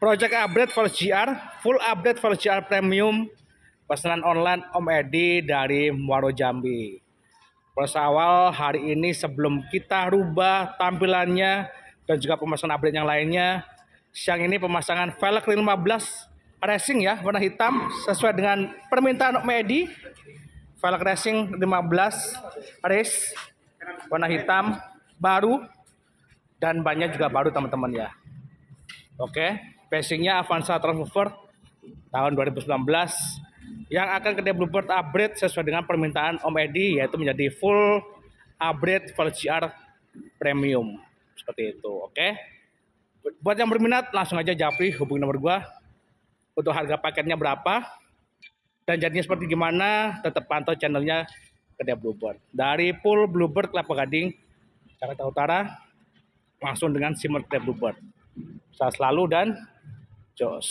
Project update for GR, full update for GR Premium, pesanan online Om Edi dari Muaro Jambi. Awal hari ini sebelum kita rubah tampilannya dan juga pemasangan update yang lainnya, siang ini pemasangan velg 15 racing ya, warna hitam sesuai dengan permintaan Om Edi. Velg racing 15 race warna hitam baru dan bannya juga baru teman-teman ya. Oke, facingnya Avanza Transmover tahun 2019 yang akan ke developer upgrade sesuai dengan permintaan Om Edi, yaitu menjadi full upgrade for GR Premium seperti itu. Oke, buat yang berminat langsung aja japri, hubungi nomor gua untuk harga paketnya berapa dan jadinya seperti gimana. Tetap pantau channelnya Kedai Bluebird dari full Bluebird Kelapa Gading Jakarta Utara langsung dengan Simmer Kedai Bluebird. Sehat selalu dan jos.